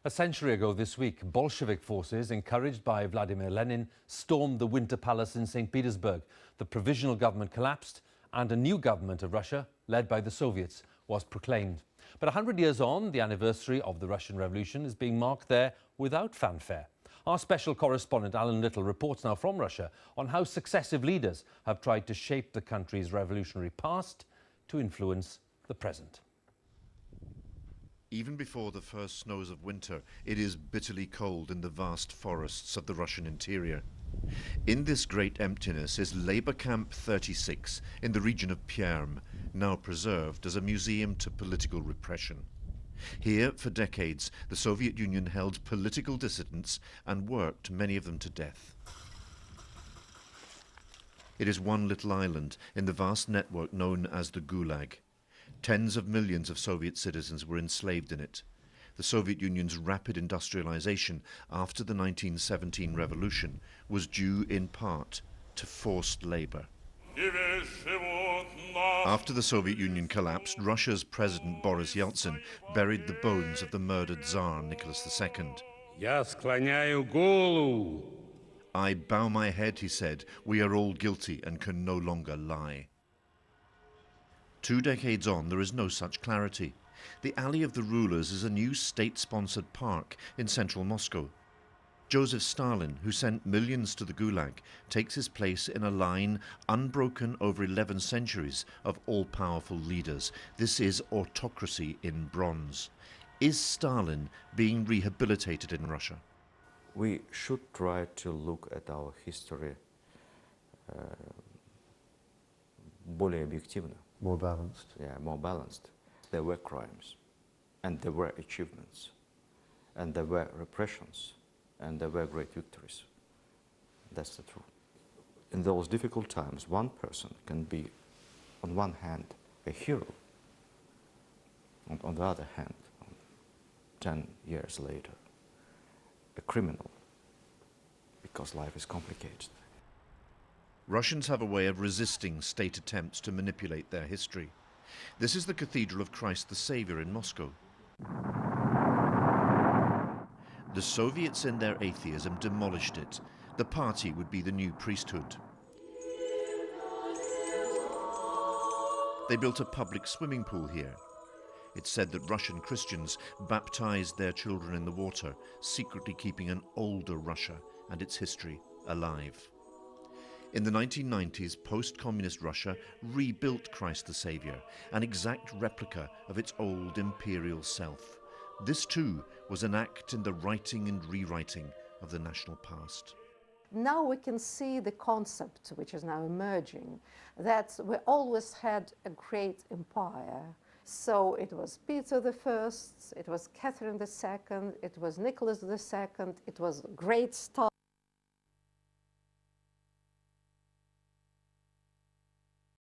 A century ago this week, Bolshevik forces, encouraged by Vladimir Lenin, stormed the Winter Palace in St. Petersburg. The provisional government collapsed and a new government of Russia, led by the Soviets, was proclaimed. But 100 years on, the anniversary of the Russian Revolution is being marked there without fanfare. Our special correspondent Alan Little reports now from Russia on how successive leaders have tried to shape the country's revolutionary past to influence the present. Even before the first snows of winter, it is bitterly cold in the vast forests of the Russian interior. In this great emptiness is Labour Camp 36 in the region of Perm, now preserved as a museum to political repression. Here, for decades, the Soviet Union held political dissidents and worked many of them to death. It is one little island in the vast network known as the Gulag. Tens of millions of Soviet citizens were enslaved in it. The Soviet Union's rapid industrialization after the 1917 revolution was due in part to forced labor. After the Soviet Union collapsed, Russia's President Boris Yeltsin buried the bones of the murdered Tsar Nicholas II. Я склоняю голову. I bow my head, he said. We are all guilty and can no longer lie. 2 decades on, there is no such clarity. The Alley of the Rulers is a new state-sponsored park in central Moscow. Joseph Stalin, who sent millions to the Gulag, takes his place in a line unbroken over 11 centuries of all-powerful leaders. This is autocracy in bronze. Is Stalin being rehabilitated in Russia? We should try to look at our history более объективно. More balanced. Yeah, more balanced. There were crimes, and there were achievements, and there were repressions, and there were great victories. That's the truth. In those difficult times, one person can be, on one hand, a hero, and on the other hand, 10 years later, a criminal, because life is complicated. Russians have a way of resisting state attempts to manipulate their history. This is the Cathedral of Christ the Saviour in Moscow. The Soviets in their atheism demolished it. The party would be the new priesthood. They built a public swimming pool here. It's said that Russian Christians baptized their children in the water, secretly keeping an older Russia and its history alive. In the 1990s, post-communist Russia rebuilt Christ the Saviour, an exact replica of its old imperial self. This too was an act in the writing and rewriting of the national past. Now we can see the concept which is now emerging, that we always had a great empire. So it was Peter I, it was Catherine II, it was Nicholas II, it was great Stalin.